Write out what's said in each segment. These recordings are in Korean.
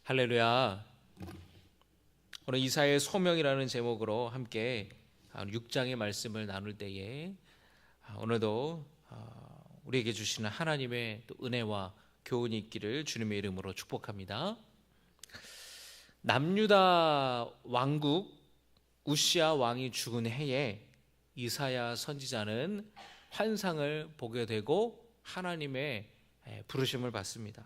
할렐루야. 오늘 이사야의 소명이라는 제목으로 함께 6장의 말씀을 나눌 때에 오늘도 우리에게 주시는 하나님의 또 은혜와 교훈이 있기를 주님의 이름으로 축복합니다. 남유다 왕국 우시야 왕이 죽은 해에 이사야 선지자는 환상을 보게 되고 하나님의 부르심을 받습니다.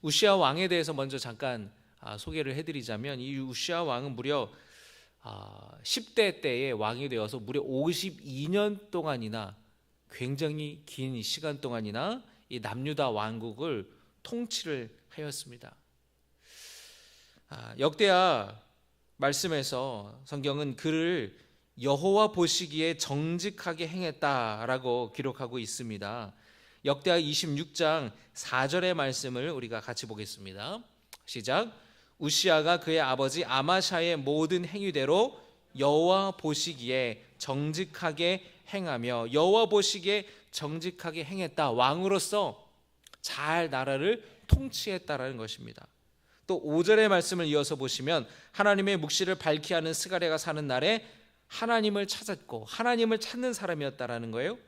우시야 왕에 대해서 먼저 잠깐 소개를 해드리자면, 이 우시야 왕은 무려 10대 때에 왕이 되어서 무려 52년 동안이나, 굉장히 긴 시간 동안이나 이 남유다 왕국을 통치를 하였습니다. 역대하 말씀에서 성경은 그를 여호와 보시기에 정직하게 행했다라고 기록하고 있습니다. 역대하 26장 4절의 말씀을 우리가 같이 보겠습니다. 시작. 우시야가 그의 아버지 아마샤의 모든 행위대로 여호와 보시기에 정직하게 행하며, 여호와 보시기에 정직하게 행했다, 왕으로서 잘 나라를 통치했다라는 것입니다. 또 5절의 말씀을 이어서 보시면, 하나님의 묵시를 밝히 하는 스가랴가 사는 날에 하나님을 찾았고 하나님을 찾는 사람이었다라는 거예요.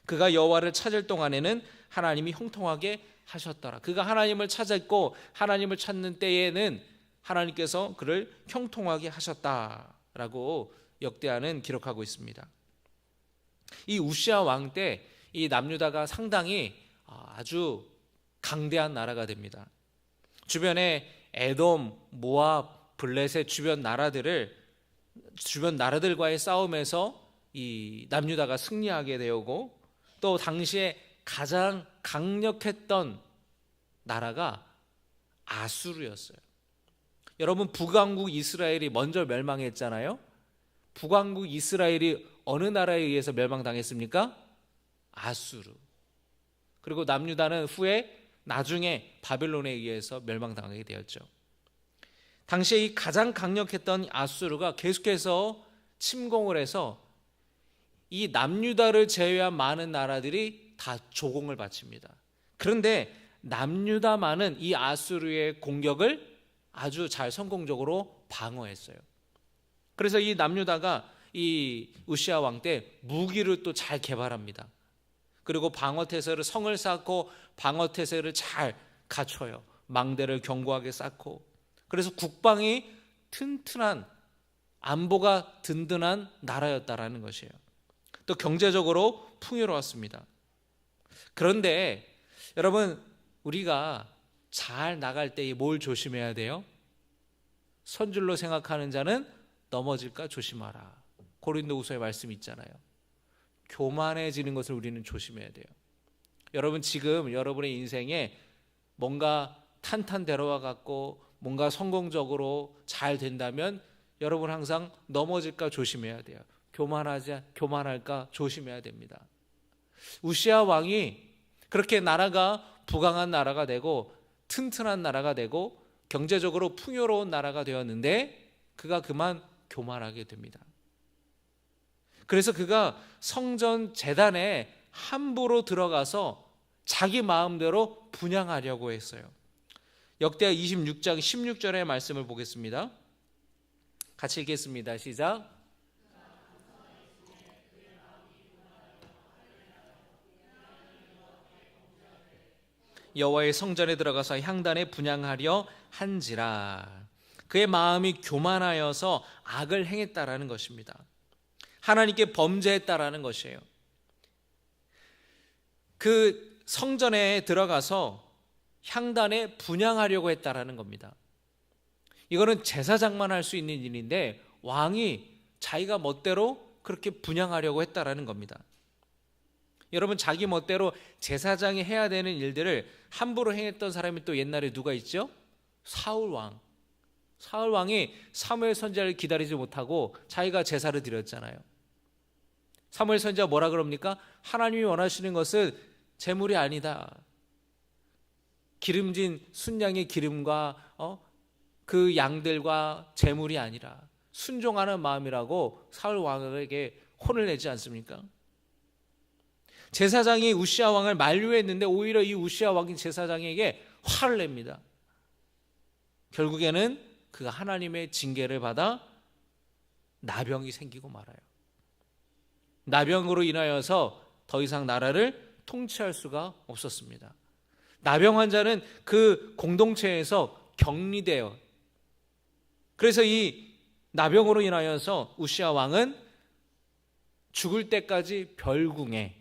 그가 여호와를 찾을 동안에는 하나님이 형통하게 하셨더라. 그가 하나님을 찾았고 하나님을 찾는 때에는 하나님께서 그를 형통하게 하셨다라고 역대하는 기록하고 있습니다. 이 우시야 왕 때 이 남유다가 상당히 아주 강대한 나라가 됩니다. 주변에 에돔, 모압, 블레셋 주변 나라들과의 싸움에서 이 남유다가 승리하게 되었고, 또 당시에 가장 강력했던 나라가 아수르였어요. 여러분, 북왕국 이스라엘이 먼저 멸망했잖아요. 북왕국 이스라엘이 어느 나라에 의해서 멸망당했습니까? 아수르. 그리고 남유다는 후에 나중에 바벨론에 의해서 멸망당하게 되었죠. 당시에 이 가장 강력했던 아수르가 계속해서 침공을 해서 이 남유다를 제외한 많은 나라들이 다 조공을 바칩니다. 그런데 남유다만은 이 아수르의 공격을 아주 잘 성공적으로 방어했어요. 그래서 이 남유다가 이 우시야 왕 때 무기를 또 잘 개발합니다. 그리고 방어태세를, 성을 쌓고 방어태세를 잘 갖춰요. 망대를 견고하게 쌓고. 그래서 국방이 튼튼한, 안보가 든든한 나라였다라는 것이에요. 또 경제적으로 풍요로웠습니다. 그런데 여러분, 우리가 잘 나갈 때 뭘 조심해야 돼요? 선줄로 생각하는 자는 넘어질까 조심하라. 고린도후서의 말씀이 있잖아요. 교만해지는 것을 우리는 조심해야 돼요. 여러분, 지금 여러분의 인생에 뭔가 탄탄대로와 같고 뭔가 성공적으로 잘 된다면 여러분 항상 넘어질까 조심해야 돼요. 교만할까 조심해야 됩니다. 우시야 왕이 그렇게 나라가 부강한 나라가 되고 튼튼한 나라가 되고 경제적으로 풍요로운 나라가 되었는데, 그가 그만 교만하게 됩니다. 그래서 그가 성전 제단에 함부로 들어가서 자기 마음대로 분향하려고 했어요. 역대하 26장 16절의 말씀을 보겠습니다. 같이 읽겠습니다. 시작. 여호와의 성전에 들어가서 향단에 분향하려 한지라. 그의 마음이 교만하여서 악을 행했다라는 것입니다. 하나님께 범죄했다라는 것이에요. 그 성전에 들어가서 향단에 분향하려고 했다라는 겁니다. 이거는 제사장만 할 수 있는 일인데 왕이 자기가 멋대로 그렇게 분향하려고 했다라는 겁니다. 여러분, 자기 멋대로 제사장이 해야 되는 일들을 함부로 행했던 사람이 또 옛날에 누가 있죠? 사울왕. 사울왕이 사무엘 선지자를 기다리지 못하고 자기가 제사를 드렸잖아요. 사무엘 선지자가 뭐라 그럽니까? 하나님이 원하시는 것은 제물이 아니다. 기름진 순양의 기름과 그 양들과 제물이 아니라 순종하는 마음이라고 사울왕에게 혼을 내지 않습니까? 제사장이 우시야 왕을 만류했는데 오히려 이 우시야 왕이 제사장에게 화를 냅니다. 결국에는 그가 하나님의 징계를 받아 나병이 생기고 말아요. 나병으로 인하여서 더 이상 나라를 통치할 수가 없었습니다. 나병 환자는 그 공동체에서 격리돼요. 그래서 이 나병으로 인하여서 우시아 왕은 죽을 때까지 별궁에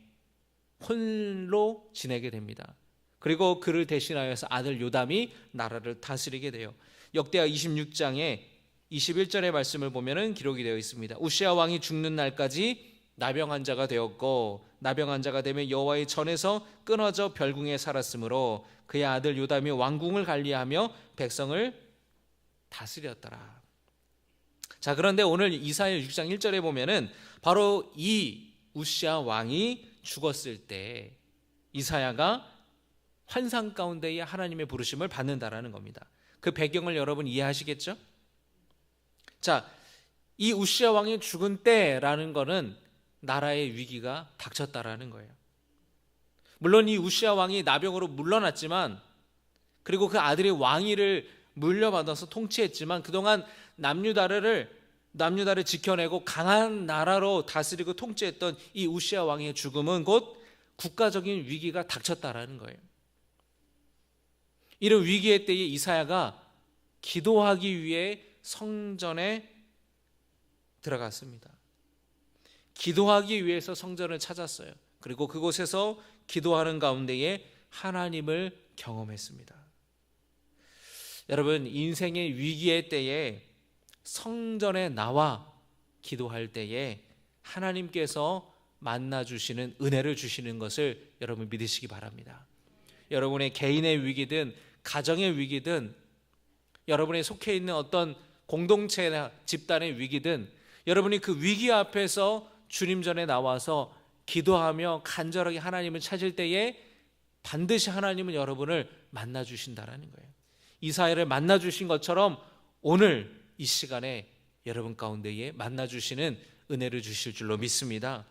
홀로 지내게 됩니다. 그리고 그를 대신하여서 아들 요담이 나라를 다스리게 돼요. 역대하 26장에 21절의 말씀을 보면은 기록이 되어 있습니다. 우시아 왕이 죽는 날까지 나병 환자가 되었고 나병 환자가 되며 여호와의 전에서 끊어져 별궁에 살았으므로 그의 아들 요담이 왕궁을 관리하며 백성을 다스렸더라. 자, 그런데 오늘 이사야 6장 1절에 보면은 바로 이 우시아 왕이 죽었을 때 이사야가 환상 가운데에 하나님의 부르심을 받는다라는 겁니다. 그 배경을 여러분 이해하시겠죠? 자, 이 우시아 왕이 죽은 때라는 거는 나라의 위기가 닥쳤다라는 거예요. 물론 이 우시아 왕이 나병으로 물러났지만, 그리고 그 아들이 왕위를 물려받아서 통치했지만, 그동안 남유다를 지켜내고 강한 나라로 다스리고 통치했던 이 우시아 왕의 죽음은 곧 국가적인 위기가 닥쳤다라는 거예요. 이런 위기의 때에 이사야가 기도하기 위해 성전에 들어갔습니다. 기도하기 위해서 성전을 찾았어요. 그리고 그곳에서 기도하는 가운데에 하나님을 경험했습니다. 여러분, 인생의 위기의 때에 성전에 나와 기도할 때에 하나님께서 만나주시는 은혜를 주시는 것을 여러분 믿으시기 바랍니다. 여러분의 개인의 위기든 가정의 위기든 여러분이 속해 있는 어떤 공동체나 집단의 위기든 여러분이 그 위기 앞에서 주님 전에 나와서 기도하며 간절하게 하나님을 찾을 때에 반드시 하나님은 여러분을 만나주신다라는 거예요. 이사야를 만나주신 것처럼 오늘 이 시간에 여러분 가운데에 만나주시는 은혜를 주실 줄로 믿습니다.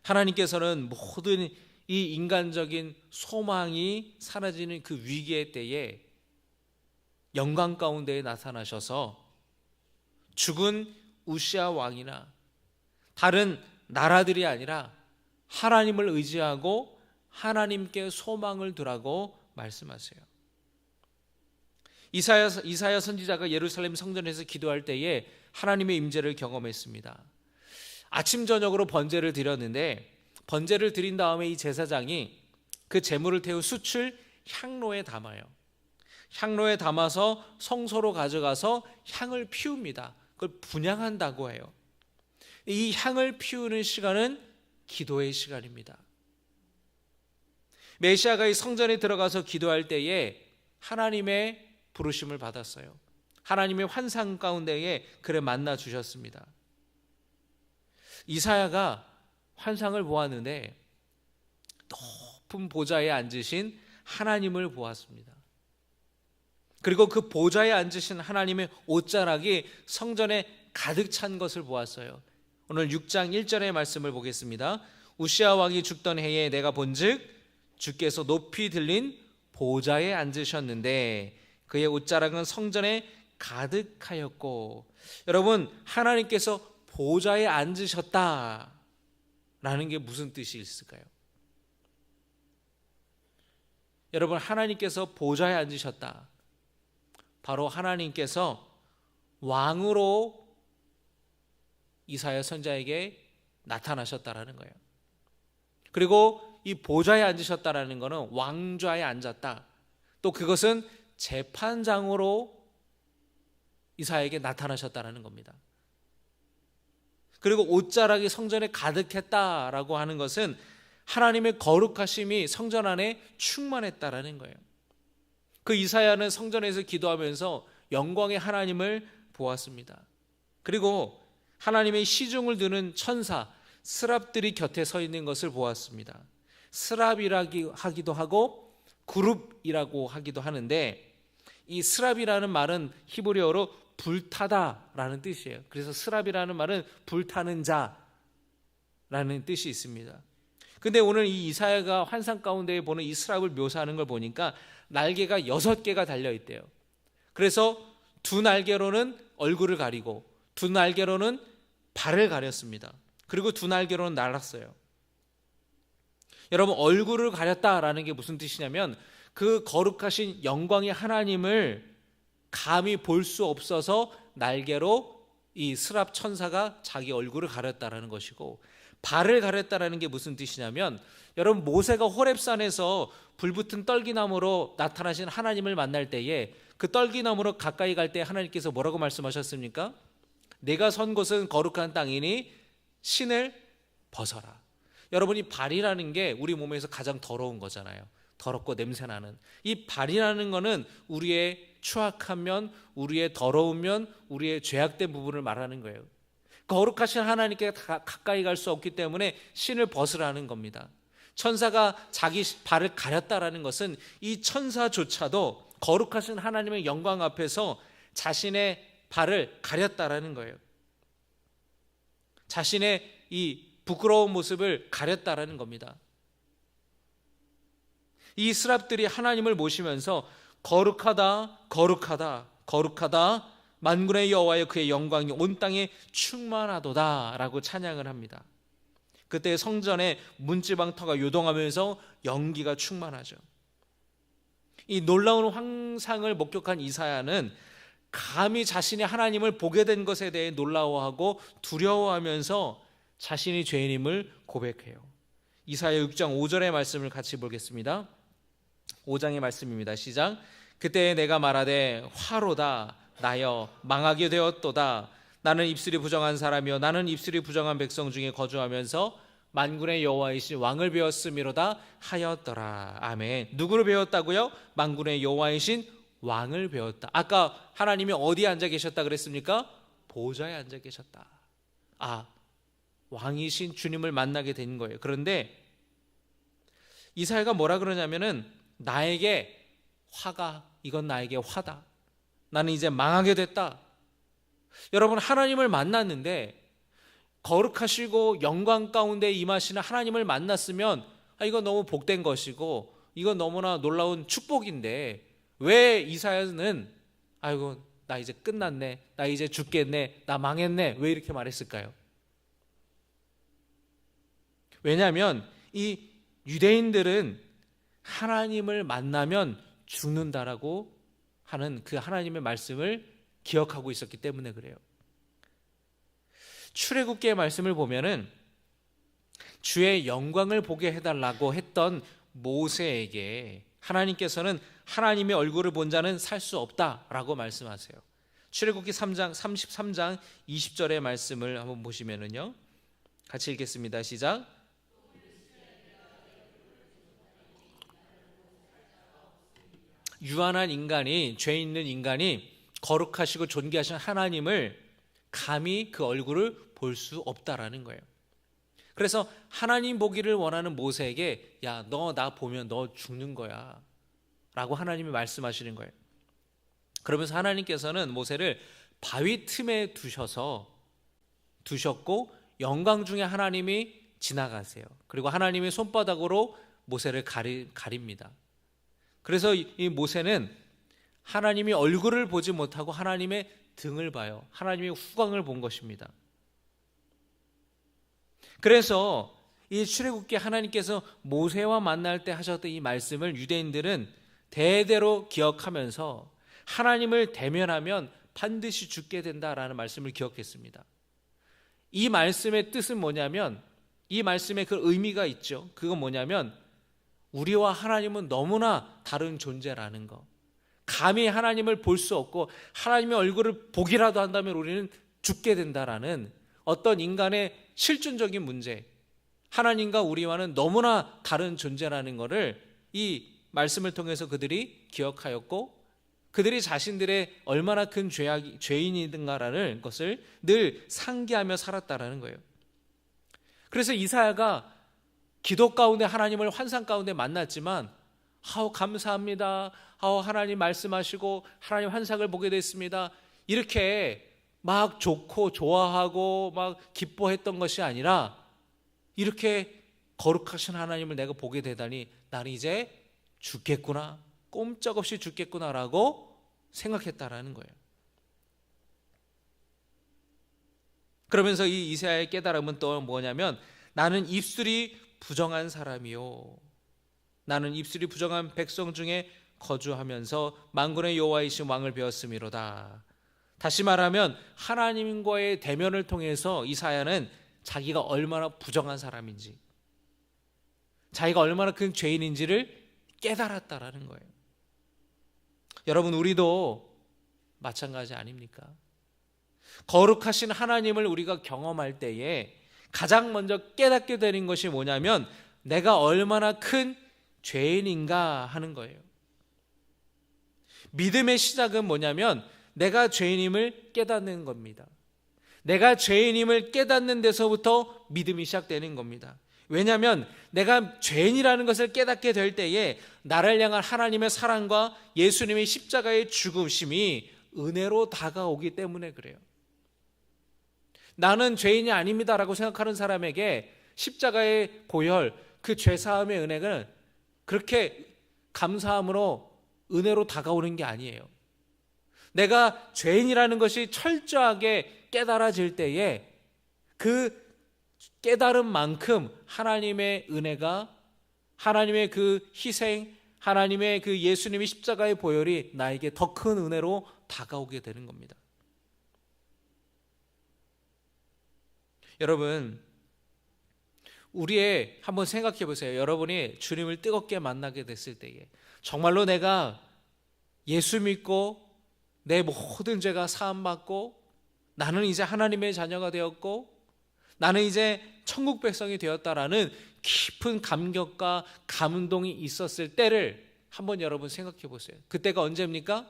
하나님께서는 모든 이 인간적인 소망이 사라지는 그 위기의 때에 영광 가운데에 나타나셔서 죽은 우시아 왕이나 다른 나라들이 아니라 하나님을 의지하고 하나님께 소망을 두라고 말씀하세요. 이사야 선지자가 예루살렘 성전에서 기도할 때에 하나님의 임재를 경험했습니다. 아침 저녁으로 번제를 드렸는데 번제를 드린 다음에 이 제사장이 그 제물을 태운 숯을 향로에 담아요. 향로에 담아서 성소로 가져가서 향을 피웁니다. 그걸 분향한다고 해요. 이 향을 피우는 시간은 기도의 시간입니다. 메시아가 이 성전에 들어가서 기도할 때에 하나님의 부르심을 받았어요. 하나님의 환상 가운데에 그를 만나 주셨습니다. 이사야가 환상을 보았는데 높은 보좌에 앉으신 하나님을 보았습니다. 그리고 그 보좌에 앉으신 하나님의 옷자락이 성전에 가득 찬 것을 보았어요. 오늘 6장 1절의 말씀을 보겠습니다. 우시아 왕이 죽던 해에 내가 본즉 주께서 높이 들린 보좌에 앉으셨는데 그의 옷자락은 성전에 가득하였고, 여러분, 하나님께서 보좌에 앉으셨다라는 게 무슨 뜻이 있을까요? 여러분, 하나님께서 보좌에 앉으셨다. 바로 하나님께서 왕으로 이사야 선지자에게 나타나셨다라는 거예요. 그리고 이 보좌에 앉으셨다라는 것은 왕좌에 앉았다. 또 그것은 재판장으로 이사야에게 나타나셨다라는 겁니다. 그리고 옷자락이 성전에 가득했다라고 하는 것은 하나님의 거룩하심이 성전 안에 충만했다라는 거예요. 그 이사야는 성전에서 기도하면서 영광의 하나님을 보았습니다. 그리고 하나님의 시중을 드는 천사 스랍들이 곁에 서 있는 것을 보았습니다. 스랍이라고 하기도 하고 그룹이라고 하기도 하는데, 이 스랍이라는 말은 히브리어로 불타다라는 뜻이에요. 그래서 스랍이라는 말은 불타는 자라는 뜻이 있습니다. 근데 오늘 이 이사야가 환상 가운데 보는 이 스랍을 묘사하는 걸 보니까 날개가 6개가 달려 있대요. 그래서 두 날개로는 얼굴을 가리고 두 날개로는 발을 가렸습니다. 그리고 두 날개로는 날았어요. 여러분, 얼굴을 가렸다라는 게 무슨 뜻이냐면 그 거룩하신 영광의 하나님을 감히 볼 수 없어서 날개로 이 스랍 천사가 자기 얼굴을 가렸다라는 것이고, 발을 가렸다라는 게 무슨 뜻이냐면, 여러분, 모세가 호렙산에서 불붙은 떨기나무로 나타나신 하나님을 만날 때에 그 떨기나무로 가까이 갈 때 하나님께서 뭐라고 말씀하셨습니까? 내가 선 곳은 거룩한 땅이니 신을 벗어라. 여러분, 이 발이라는 게 우리 몸에서 가장 더러운 거잖아요. 더럽고 냄새나는 이 발이라는 거는 우리의 추악한 면, 우리의 더러운 면, 우리의 죄악된 부분을 말하는 거예요. 거룩하신 하나님께 가까이 갈 수 없기 때문에 신을 벗으라는 겁니다. 천사가 자기 발을 가렸다라는 것은 이 천사조차도 거룩하신 하나님의 영광 앞에서 자신의 발을 가렸다라는 거예요. 자신의 이 부끄러운 모습을 가렸다라는 겁니다. 이 스랍들이 하나님을 모시면서 거룩하다, 거룩하다, 거룩하다, 만군의 여호와여 그의 영광이 온 땅에 충만하도다 라고 찬양을 합니다. 그때 성전에 문지방터가 요동하면서 연기가 충만하죠. 이 놀라운 환상을 목격한 이사야는 감히 자신이 하나님을 보게 된 것에 대해 놀라워하고 두려워하면서 자신이 죄인임을 고백해요. 이사야 6장 5절의 말씀을 같이 보겠습니다. 5장의 말씀입니다. 시작. 그때 내가 말하되 화로다 나여 망하게 되었도다. 나는 입술이 부정한 사람이요 나는 입술이 부정한 백성 중에 거주하면서 만군의 여호와이신 왕을 배웠음이로다 하였더라. 아멘. 누구를 배웠다고요? 만군의 여호와이신 왕을 배웠다. 아까 하나님이 어디에 앉아 계셨다 그랬습니까? 보좌에 앉아 계셨다. 왕이신 주님을 만나게 된 거예요. 그런데 이사야가 뭐라 그러냐면은 나에게 이건 나에게 화다. 나는 이제 망하게 됐다. 여러분, 하나님을 만났는데 거룩하시고 영광 가운데 임하시는 하나님을 만났으면 이건 너무 복된 것이고 이건 너무나 놀라운 축복인데 왜 이사야는 아이고 나 이제 끝났네, 나 이제 죽겠네, 나 망했네, 왜 이렇게 말했을까요? 왜냐하면 이 유대인들은 하나님을 만나면 죽는다라고 하는 그 하나님의 말씀을 기억하고 있었기 때문에 그래요. 출애굽기의 말씀을 보면은 주의 영광을 보게 해달라고 했던 모세에게 하나님께서는 하나님의 얼굴을 본 자는 살 수 없다라고 말씀하세요. 출애굽기 33장 20절의 말씀을 한번 보시면은요, 같이 읽겠습니다. 시작. 유한한 인간이, 죄 있는 인간이 거룩하시고 존귀하신 하나님을 감히 그 얼굴을 볼 수 없다라는 거예요. 그래서 하나님 보기를 원하는 모세에게 야, 너 나 보면 너 죽는 거야 라고 하나님이 말씀하시는 거예요. 그러면서 하나님께서는 모세를 바위 틈에 두셨고 영광 중에 하나님이 지나가세요. 그리고 하나님의 손바닥으로 모세를 가립니다. 그래서 이 모세는 하나님이 얼굴을 보지 못하고 하나님의 등을 봐요. 하나님의 후광을 본 것입니다. 그래서 이 출애굽기 하나님께서 모세와 만날 때 하셨던 이 말씀을 유대인들은 대대로 기억하면서 하나님을 대면하면 반드시 죽게 된다라는 말씀을 기억했습니다. 이 말씀의 뜻은 뭐냐면, 이 말씀의 그 의미가 있죠. 그건 뭐냐면 우리와 하나님은 너무나 다른 존재라는 거. 감히 하나님을 볼 수 없고 하나님의 얼굴을 보기라도 한다면 우리는 죽게 된다라는 어떤 인간의 실존적인 문제, 하나님과 우리와는 너무나 다른 존재라는 것을 이 말씀을 통해서 그들이 기억하였고, 그들이 자신들의 얼마나 큰 죄인이든가라는 것을 늘 상기하며 살았다라는 거예요. 그래서 이사야가 기도 가운데 하나님을 환상 가운데 만났지만 감사합니다, 하나님 말씀하시고 하나님 환상을 보게 됐습니다, 이렇게 막 좋고 좋아하고 막 기뻐했던 것이 아니라 이렇게 거룩하신 하나님을 내가 보게 되다니 나는 이제 죽겠구나, 꼼짝없이 죽겠구나라고 생각했다라는 거예요. 그러면서 이 이사야의 깨달음은 또 뭐냐면, 나는 입술이 부정한 사람이요, 나는 입술이 부정한 백성 중에 거주하면서 만군의 여호와이신 왕을 배웠음이로다. 다시 말하면 하나님과의 대면을 통해서 이사야는 자기가 얼마나 부정한 사람인지, 자기가 얼마나 큰 죄인인지를 깨달았다라는 거예요. 여러분, 우리도 마찬가지 아닙니까? 거룩하신 하나님을 우리가 경험할 때에 가장 먼저 깨닫게 되는 것이 뭐냐면, 내가 얼마나 큰 죄인인가 하는 거예요. 믿음의 시작은 뭐냐면 내가 죄인임을 깨닫는 겁니다. 내가 죄인임을 깨닫는 데서부터 믿음이 시작되는 겁니다. 왜냐하면 내가 죄인이라는 것을 깨닫게 될 때에 나를 향한 하나님의 사랑과 예수님의 십자가의 죽으심이 은혜로 다가오기 때문에 그래요. 나는 죄인이 아닙니다라고 생각하는 사람에게 십자가의 보혈, 그 죄사함의 은혜는 그렇게 감사함으로 은혜로 다가오는 게 아니에요. 내가 죄인이라는 것이 철저하게 깨달아질 때에 그 깨달음만큼 하나님의 은혜가, 하나님의 그 희생, 하나님의 그 예수님의 십자가의 보혈이 나에게 더 큰 은혜로 다가오게 되는 겁니다. 여러분, 우리의 한번 생각해 보세요. 여러분이 주님을 뜨겁게 만나게 됐을 때에 정말로 내가 예수 믿고 내 모든 죄가 사함받고 나는 이제 하나님의 자녀가 되었고 나는 이제 천국 백성이 되었다라는 깊은 감격과 감동이 있었을 때를 한번 여러분 생각해 보세요. 그때가 언제입니까?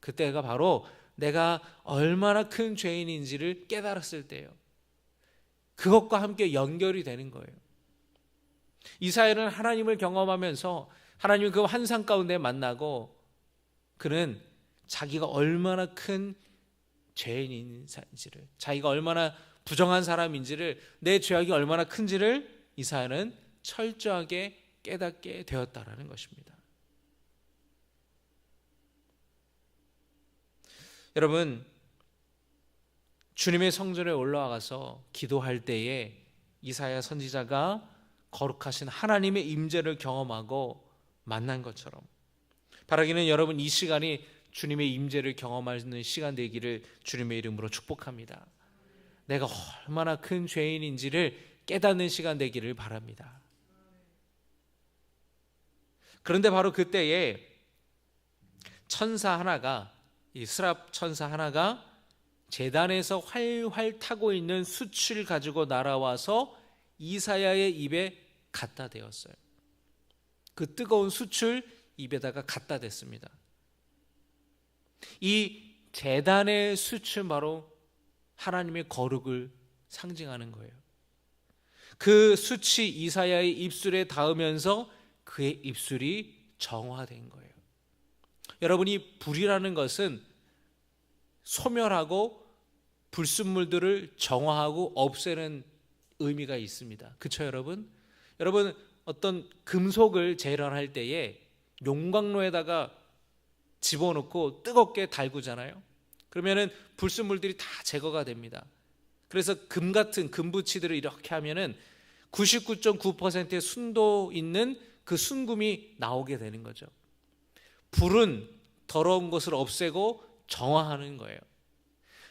그때가 바로 내가 얼마나 큰 죄인인지를 깨달았을 때예요. 그것과 함께 연결이 되는 거예요. 이사야는 하나님을 경험하면서 하나님을 그 환상 가운데 만나고 그는 자기가 얼마나 큰 죄인인지를, 자기가 얼마나 부정한 사람인지를, 내 죄악이 얼마나 큰지를 이사야는 철저하게 깨닫게 되었다라는 것입니다. 여러분, 주님의 성전에 올라가서 기도할 때에 이사야 선지자가 거룩하신 하나님의 임재를 경험하고 만난 것처럼 바라기는 여러분 이 시간이 주님의 임재를 경험하는 시간 되기를 주님의 이름으로 축복합니다. 내가 얼마나 큰 죄인인지를 깨닫는 시간 되기를 바랍니다. 그런데 바로 그때에 천사 하나가, 이 스랍 천사 하나가 제단에서 활활 타고 있는 숯을 가지고 날아와서 이사야의 입에 갖다 대었어요. 그 뜨거운 숯을 입에다가 갖다 댔습니다. 이 제단의 숯은 바로 하나님의 거룩을 상징하는 거예요. 그 숯이 이사야의 입술에 닿으면서 그의 입술이 정화된 거예요. 여러분이 불이라는 것은 소멸하고 불순물들을 정화하고 없애는 의미가 있습니다. 그렇죠, 여러분? 여러분, 어떤 금속을 재련할 때에 용광로에다가 집어넣고 뜨겁게 달구잖아요. 그러면은 불순물들이 다 제거가 됩니다. 그래서 금 같은 금부치들을 이렇게 하면은 99.9%의 순도 있는 그 순금이 나오게 되는 거죠. 불은 더러운 것을 없애고 정화하는 거예요.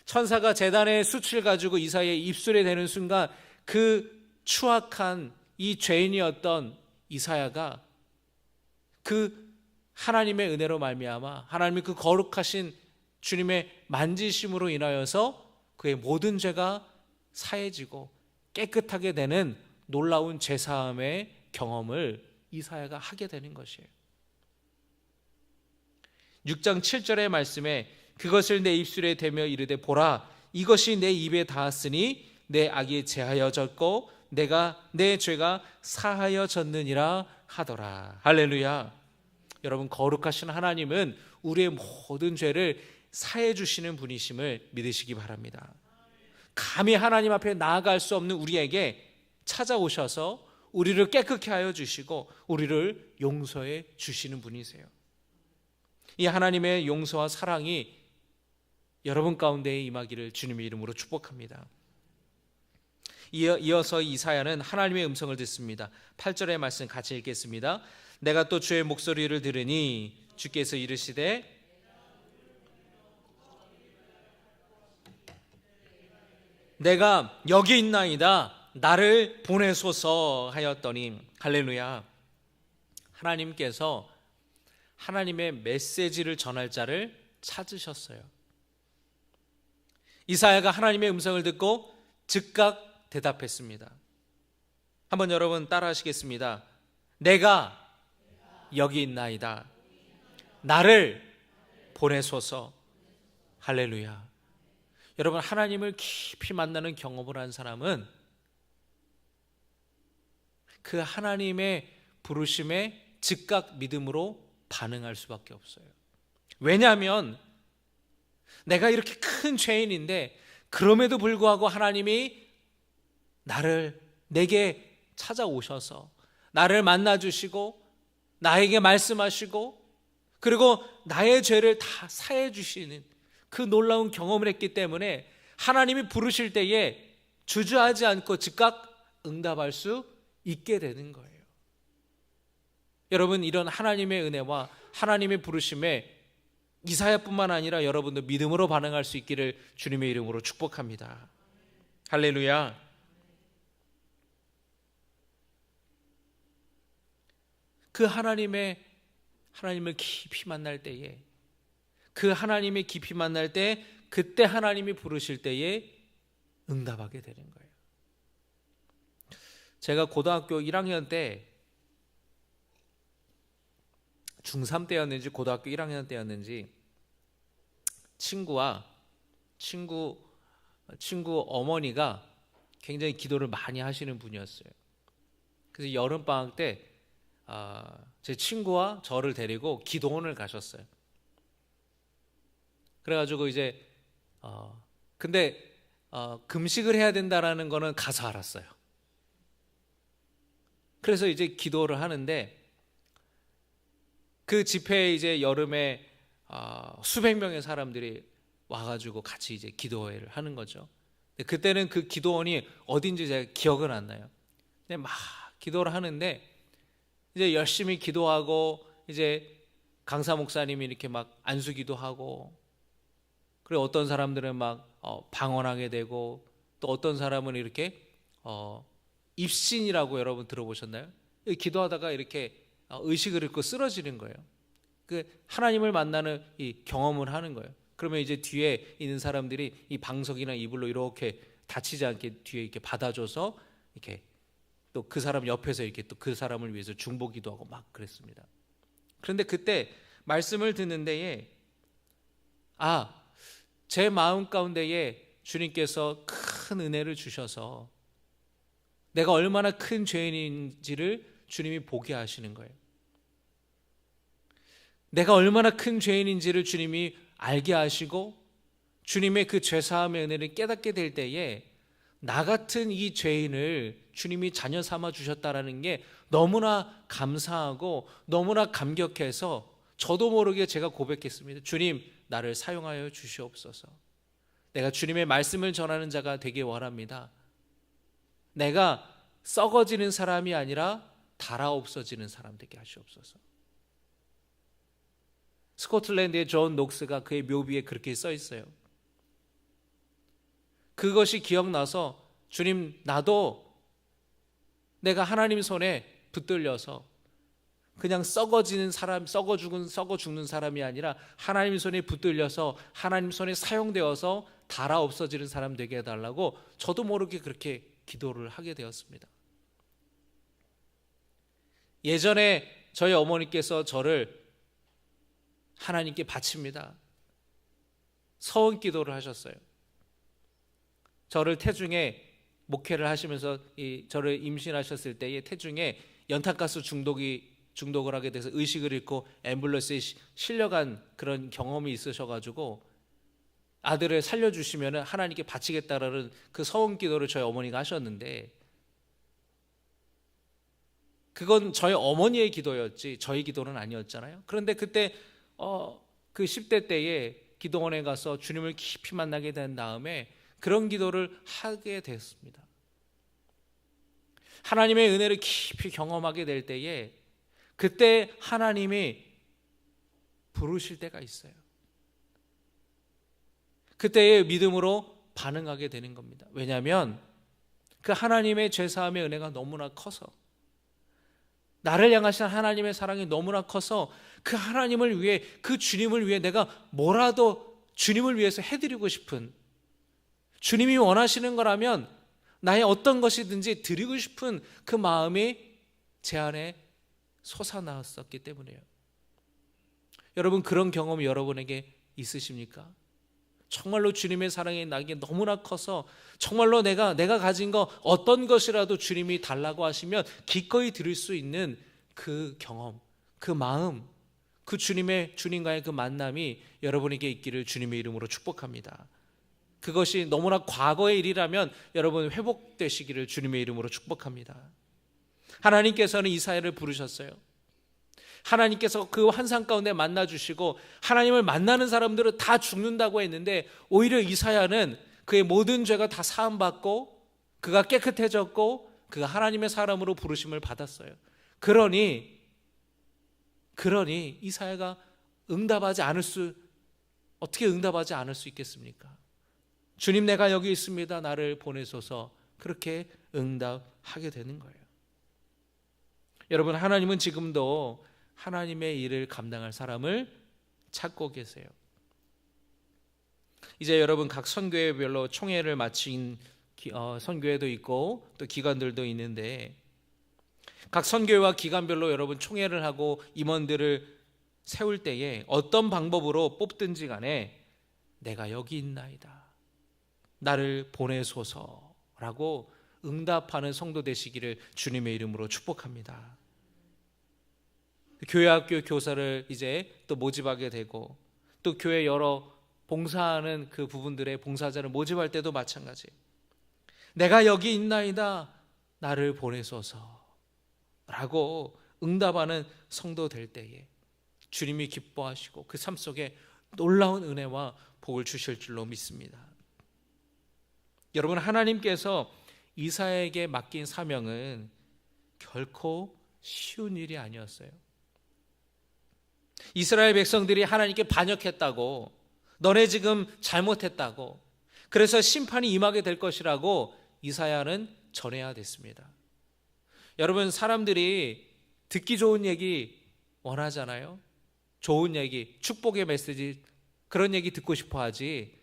천사가 제단의 숯을 가지고 이사야의 입술에 대는 순간 그 추악한 이 죄인이었던 이사야가 그 하나님의 은혜로 말미암아 하나님의 그 거룩하신 주님의 만지심으로 인하여서 그의 모든 죄가 사해지고 깨끗하게 되는 놀라운 죄사함의 경험을 이사야가 하게 되는 것이에요. 6장 7절의 말씀에 그것을 내 입술에 대며 이르되 보라 이것이 내 입에 닿았으니 내 악이 제하여졌고 내가 내 죄가 사하여졌느니라 하더라. 할렐루야. 여러분, 거룩하신 하나님은 우리의 모든 죄를 사해 주시는 분이심을 믿으시기 바랍니다. 감히 하나님 앞에 나아갈 수 없는 우리에게 찾아오셔서 우리를 깨끗게 하여 주시고 우리를 용서해 주시는 분이세요. 이 하나님의 용서와 사랑이 여러분 가운데에 임하기를 주님의 이름으로 축복합니다. 이어서 이사야는 하나님의 음성을 듣습니다. 8절의 말씀 같이 읽겠습니다. 내가 또 주의 목소리를 들으니 주께서 이르시되 내가 여기 있나이다 나를 보내소서 하였더니 할렐루야. 하나님께서 하나님의 메시지를 전할 자를 찾으셨어요. 이사야가 하나님의 음성을 듣고 즉각 대답했습니다. 한번 여러분 따라 하시겠습니다. 내가 여기 있나이다 나를 보내소서. 할렐루야. 여러분, 하나님을 깊이 만나는 경험을 한 사람은 그 하나님의 부르심에 즉각 믿음으로 반응할 수밖에 없어요. 왜냐하면 내가 이렇게 큰 죄인인데 그럼에도 불구하고 하나님이 내게 찾아오셔서 나를 만나주시고 나에게 말씀하시고 그리고 나의 죄를 다 사해 주시는 그 놀라운 경험을 했기 때문에 하나님이 부르실 때에 주저하지 않고 즉각 응답할 수 있게 되는 거예요. 여러분, 이런 하나님의 은혜와 하나님의 부르심에 이사야뿐만 아니라 여러분도 믿음으로 반응할 수 있기를 주님의 이름으로 축복합니다. 할렐루야. 그 하나님을 깊이 만날 때에 그 하나님이 깊이 만날 때 그때 하나님이 부르실 때에 응답하게 되는 거예요. 제가 고등학교 1학년 때 중3 때였는지 고등학교 1학년 때였는지 친구 어머니가 굉장히 기도를 많이 하시는 분이었어요. 그래서 여름방학 때 제 친구와 저를 데리고 기도원을 가셨어요. 그래가지고 이제 근데 금식을 해야 된다라는 거는 가서 알았어요. 그래서 이제 기도를 하는데 그 집회에 이제 여름에 수백 명의 사람들이 와가지고 같이 이제 기도회를 하는 거죠. 그때는 그 기도원이 어딘지 제가 기억은 안 나요. 근데 막 기도를 하는데 이제 열심히 기도하고 이제 강사 목사님이 이렇게 막 안수기도 하고 그리고 어떤 사람들은 막 방언하게 되고 또 어떤 사람은 이렇게 입신이라고 여러분 들어보셨나요? 기도하다가 이렇게 의식을 잃고 쓰러지는 거예요. 그 하나님을 만나는 이 경험을 하는 거예요. 그러면 이제 뒤에 있는 사람들이 이 방석이나 이불로 이렇게 다치지 않게 뒤에 이렇게 받아줘서 이렇게 또 그 사람 옆에서 이렇게 또 그 사람을 위해서 중보기도 하고 막 그랬습니다. 그런데 그때 말씀을 듣는 데에 제 마음 가운데에 주님께서 큰 은혜를 주셔서 내가 얼마나 큰 죄인인지를 주님이 보게 하시는 거예요. 내가 얼마나 큰 죄인인지를 주님이 알게 하시고 주님의 그 죄사함의 은혜를 깨닫게 될 때에 나 같은 이 죄인을 주님이 자녀 삼아 주셨다라는 게 너무나 감사하고 너무나 감격해서 저도 모르게 제가 고백했습니다. 주님, 나를 사용하여 주시옵소서. 내가 주님의 말씀을 전하는 자가 되길 원합니다. 내가 썩어지는 사람이 아니라 닳아 없어지는 사람 되게 하시옵소서. 스코틀랜드의 존 녹스가 그의 묘비에 그렇게 써 있어요. 그것이 기억나서 주님, 나도 내가 하나님 손에 붙들려서 그냥 썩어 죽는 사람이 아니라 하나님 손에 붙들려서 하나님 손에 사용되어서 닳아 없어지는 사람 되게 해달라고 저도 모르게 그렇게 기도를 하게 되었습니다. 예전에 저희 어머니께서 저를 하나님께 바칩니다. 서원 기도를 하셨어요. 저를 태중에 목회를 하시면서 저를 임신하셨을 때에 태중에 연탄가스 중독을 하게 돼서 의식을 잃고 앰뷸런스에 실려간 그런 경험이 있으셔가지고 아들을 살려주시면 하나님께 바치겠다라는 그 서원 기도를 저희 어머니가 하셨는데 그건 저희 어머니의 기도였지 저희 기도는 아니었잖아요. 그런데 그때 그 10대 때에 기도원에 가서 주님을 깊이 만나게 된 다음에 그런 기도를 하게 됐습니다. 하나님의 은혜를 깊이 경험하게 될 때에 그때 하나님이 부르실 때가 있어요. 그때의 믿음으로 반응하게 되는 겁니다. 왜냐하면 그 하나님의 죄사함의 은혜가 너무나 커서, 나를 향하신 하나님의 사랑이 너무나 커서 그 하나님을 위해, 그 주님을 위해 내가 뭐라도 주님을 위해서 해드리고 싶은, 주님이 원하시는 거라면 나의 어떤 것이든지 드리고 싶은 그 마음이 제 안에 솟아나왔었기 때문이에요. 여러분, 그런 경험이 여러분에게 있으십니까? 정말로 주님의 사랑이 나에게 너무나 커서 정말로 내가 가진 거 어떤 것이라도 주님이 달라고 하시면 기꺼이 드릴 수 있는 그 경험, 그 마음, 그 주님과의 그 만남이 여러분에게 있기를 주님의 이름으로 축복합니다. 그것이 너무나 과거의 일이라면 여러분 회복되시기를 주님의 이름으로 축복합니다. 하나님께서는 이사야를 부르셨어요. 하나님께서 그 환상 가운데 만나주시고 하나님을 만나는 사람들은 다 죽는다고 했는데 오히려 이사야는 그의 모든 죄가 다 사함받고 그가 깨끗해졌고 그가 하나님의 사람으로 부르심을 받았어요. 그러니 이사야가 어떻게 응답하지 않을 수 있겠습니까? 주님, 내가 여기 있습니다. 나를 보내소서. 그렇게 응답하게 되는 거예요. 여러분, 하나님은 지금도 하나님의 일을 감당할 사람을 찾고 계세요. 이제 여러분 각 선교회별로 총회를 마친 선교회도 있고 또 기관들도 있는데, 각 선교회와 기관별로 여러분 총회를 하고 임원들을 세울 때에 어떤 방법으로 뽑든지 간에 내가 여기 있나이다, 나를 보내소서라고 응답하는 성도 되시기를 주님의 이름으로 축복합니다. 교회 학교 교사를 이제 또 모집하게 되고 또 교회 여러 봉사하는 그 부분들의 봉사자를 모집할 때도 마찬가지, 내가 여기 있나이다, 나를 보내소서 라고 응답하는 성도 될 때에 주님이 기뻐하시고 그 삶 속에 놀라운 은혜와 복을 주실 줄로 믿습니다. 여러분, 하나님께서 이사야에게 맡긴 사명은 결코 쉬운 일이 아니었어요. 이스라엘 백성들이 하나님께 반역했다고, 너네 지금 잘못했다고, 그래서 심판이 임하게 될 것이라고 이사야는 전해야 됐습니다. 여러분, 사람들이 듣기 좋은 얘기 원하잖아요. 좋은 얘기, 축복의 메시지, 그런 얘기 듣고 싶어 하지,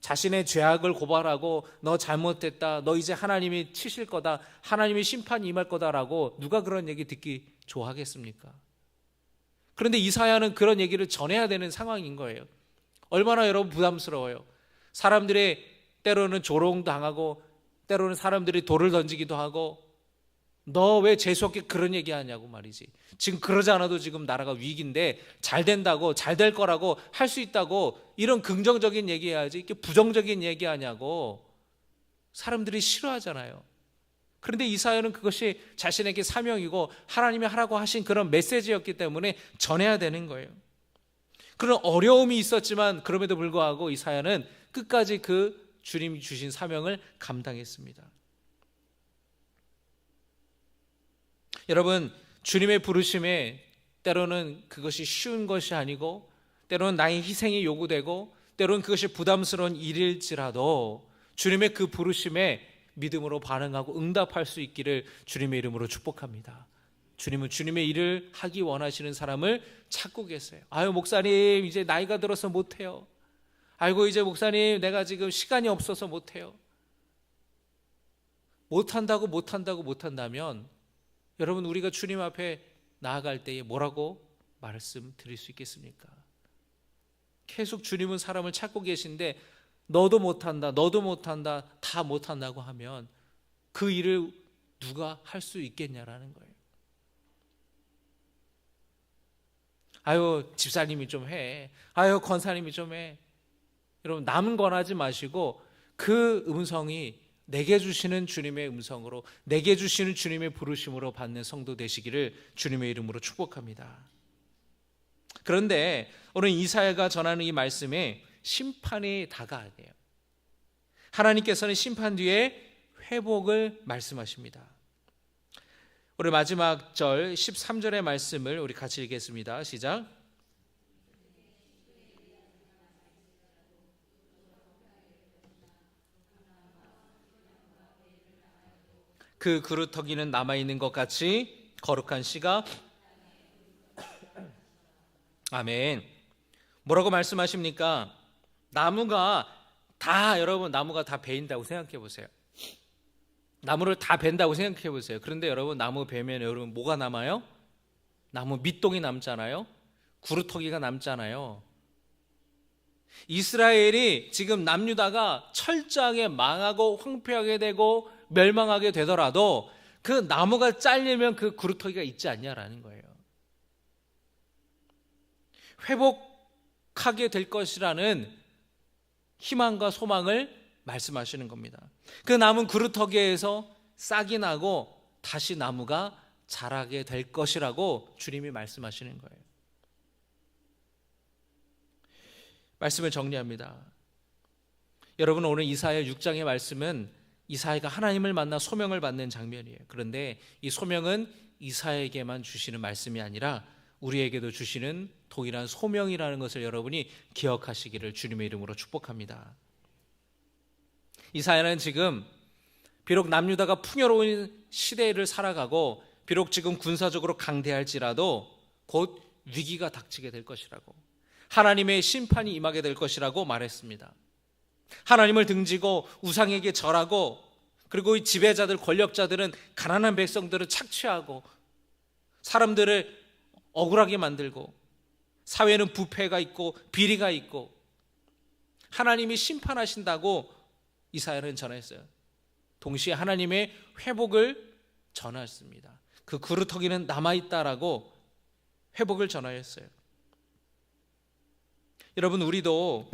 자신의 죄악을 고발하고 너 잘못됐다, 너 이제 하나님이 치실 거다, 하나님이 심판이 임할 거다라고 누가 그런 얘기 듣기 좋아하겠습니까? 그런데 이사야는 그런 얘기를 전해야 되는 상황인 거예요. 얼마나 여러분 부담스러워요. 사람들의 때로는 조롱당하고 때로는 사람들이 돌을 던지기도 하고, 너 왜 재수없게 그런 얘기하냐고 말이지. 지금 그러지 않아도 지금 나라가 위기인데 잘 된다고, 잘 될 거라고, 할 수 있다고 이런 긍정적인 얘기해야지 이렇게 부정적인 얘기하냐고 사람들이 싫어하잖아요. 그런데 이사야는 그것이 자신에게 사명이고 하나님이 하라고 하신 그런 메시지였기 때문에 전해야 되는 거예요. 그런 어려움이 있었지만 그럼에도 불구하고 이사야는 끝까지 그 주님이 주신 사명을 감당했습니다. 여러분, 주님의 부르심에 때로는 그것이 쉬운 것이 아니고 때로는 나의 희생이 요구되고 때로는 그것이 부담스러운 일일지라도 주님의 그 부르심에 믿음으로 반응하고 응답할 수 있기를 주님의 이름으로 축복합니다. 주님은 주님의 일을 하기 원하시는 사람을 찾고 계세요. 아유, 목사님 이제 나이가 들어서 못해요. 아이고, 이제 목사님 내가 지금 시간이 없어서 못해요. 못한다면 여러분, 우리가 주님 앞에 나아갈 때에 뭐라고 말씀드릴 수 있겠습니까? 계속 주님은 사람을 찾고 계신데 너도 못한다, 다 못한다고 하면 그 일을 누가 할 수 있겠냐라는 거예요. 아유, 집사님이 좀 해. 아유, 권사님이 좀 해. 여러분, 남은 권하지 마시고 그 음성이 내게 주시는 주님의 음성으로, 내게 주시는 주님의 부르심으로 받는 성도 되시기를 주님의 이름으로 축복합니다. 그런데 오늘 이사야가 전하는 이 말씀에 심판이 다가가네요. 하나님께서는 심판 뒤에 회복을 말씀하십니다. 우리 마지막 절 13절의 말씀을 우리 같이 읽겠습니다. 시작. 그 그루터기는 남아있는 것 같이 거룩한 씨가 아멘. 뭐라고 말씀하십니까? 나무가 다, 여러분, 나무가 다 베인다고 생각해 보세요. 나무를 다 벤다고 생각해 보세요. 그런데 여러분, 나무 베면 여러분 뭐가 남아요? 나무 밑동이 남잖아요. 구루터기가 남잖아요. 이스라엘이 지금 남유다가 철저하게 망하고 황폐하게 되고 멸망하게 되더라도 그 나무가 잘리면 그 구루터기가 있지 않냐라는 거예요. 회복하게 될 것이라는 희망과 소망을 말씀하시는 겁니다. 그 남은 구루터기에서 싹이 나고 다시 나무가 자라게 될 것이라고 주님이 말씀하시는 거예요. 말씀을 정리합니다. 여러분, 오늘 이사야 6장의 말씀은 이사야가 하나님을 만나 소명을 받는 장면이에요. 그런데 이 소명은 이사야에게만 주시는 말씀이 아니라 우리에게도 주시는 동일한 소명이라는 것을 여러분이 기억하시기를 주님의 이름으로 축복합니다. 이사야는 지금 비록 남유다가 풍요로운 시대를 살아가고 비록 지금 군사적으로 강대할지라도 곧 위기가 닥치게 될 것이라고, 하나님의 심판이 임하게 될 것이라고 말했습니다. 하나님을 등지고 우상에게 절하고, 그리고 이 지배자들, 권력자들은 가난한 백성들을 착취하고 사람들을 억울하게 만들고, 사회는 부패가 있고 비리가 있고 하나님이 심판하신다고 이사야는 전했어요. 동시에 하나님의 회복을 전했습니다. 그 구루터기는 남아있다라고 회복을 전하였어요. 여러분, 우리도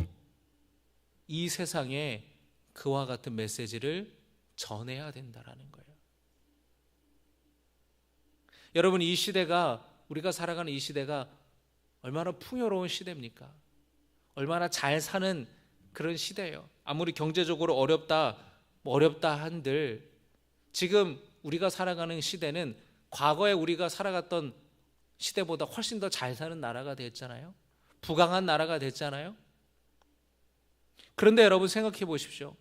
이 세상에 그와 같은 메시지를 전해야 된다라는 거예요. 여러분, 이 시대가, 우리가 살아가는 이 시대가 얼마나 풍요로운 시대입니까? 얼마나 잘 사는 그런 시대예요. 아무리 경제적으로 어렵다 한들 지금 우리가 살아가는 시대는 과거에 우리가 살아갔던 시대보다 훨씬 더 잘 사는 나라가 됐잖아요. 부강한 나라가 됐잖아요. 그런데 여러분, 생각해 보십시오.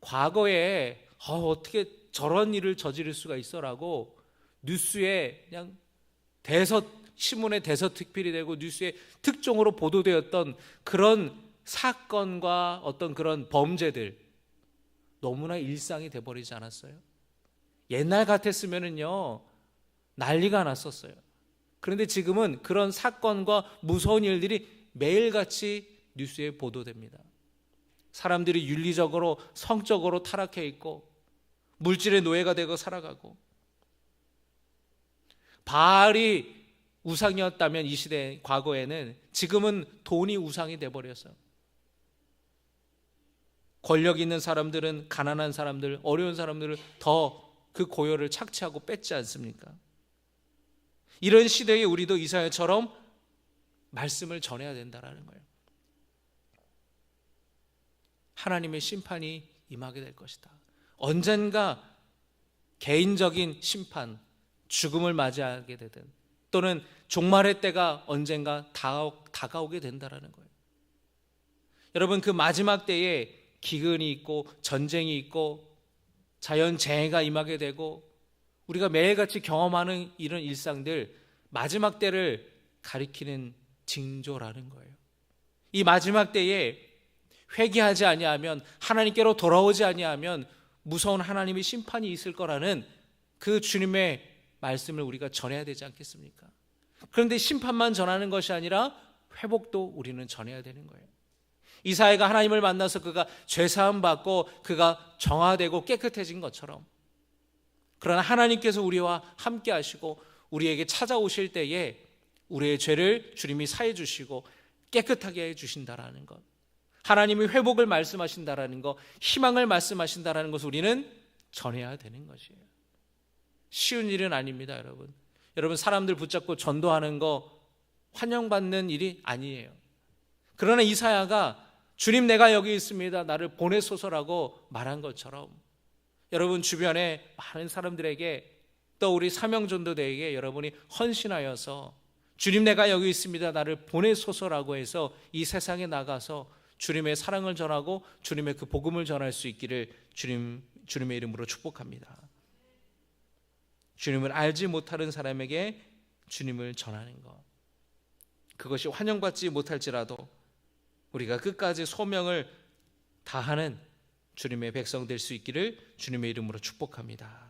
과거에 어떻게 저런 일을 저지를 수가 있어라고 뉴스에 그냥 신문에 대서특필이 되고 뉴스에 특종으로 보도되었던 그런 사건과 어떤 그런 범죄들, 너무나 일상이 돼버리지 않았어요? 옛날 같았으면은요 난리가 났었어요. 그런데 지금은 그런 사건과 무서운 일들이 매일같이 뉴스에 보도됩니다. 사람들이 윤리적으로, 성적으로 타락해 있고 물질의 노예가 되고 살아가고, 바알이 우상이었다면 이 시대 과거에는 지금은 돈이 우상이 돼버렸어요. 권력 있는 사람들은 가난한 사람들, 어려운 사람들을 더 그 고요를 착취하고 뺏지 않습니까? 이런 시대에 우리도 이사야처럼 말씀을 전해야 된다는 거예요. 하나님의 심판이 임하게 될 것이다. 언젠가 개인적인 심판, 죽음을 맞이하게 되든 또는 종말의 때가 언젠가 다가오게 된다는 거예요. 여러분, 그 마지막 때에 기근이 있고 전쟁이 있고 자연재해가 임하게 되고 우리가 매일같이 경험하는 이런 일상들, 마지막 때를 가리키는 징조라는 거예요. 이 마지막 때에 회개하지 아니하면, 하나님께로 돌아오지 아니하면 무서운 하나님의 심판이 있을 거라는 그 주님의 말씀을 우리가 전해야 되지 않겠습니까? 그런데 심판만 전하는 것이 아니라 회복도 우리는 전해야 되는 거예요. 이사야가 하나님을 만나서 그가 죄사함 받고 그가 정화되고 깨끗해진 것처럼, 그러나 하나님께서 우리와 함께 하시고 우리에게 찾아오실 때에 우리의 죄를 주님이 사해 주시고 깨끗하게 해 주신다라는 것, 하나님이 회복을 말씀하신다라는 것, 희망을 말씀하신다라는 것을 우리는 전해야 되는 것이에요. 쉬운 일은 아닙니다, 여러분. 여러분, 사람들 붙잡고 전도하는 거 환영받는 일이 아니에요. 그러나 이사야가 주님 내가 여기 있습니다, 나를 보내소서라고 말한 것처럼 여러분 주변에 많은 사람들에게, 또 우리 사명전도대에게 여러분이 헌신하여서 주님 내가 여기 있습니다, 나를 보내소서라고 해서 이 세상에 나가서 주님의 사랑을 전하고 주님의 그 복음을 전할 수 있기를 주님의 이름으로 축복합니다. 주님을 알지 못하는 사람에게 주님을 전하는 것, 그것이 환영받지 못할지라도 우리가 끝까지 소명을 다하는 주님의 백성 될 수 있기를 주님의 이름으로 축복합니다.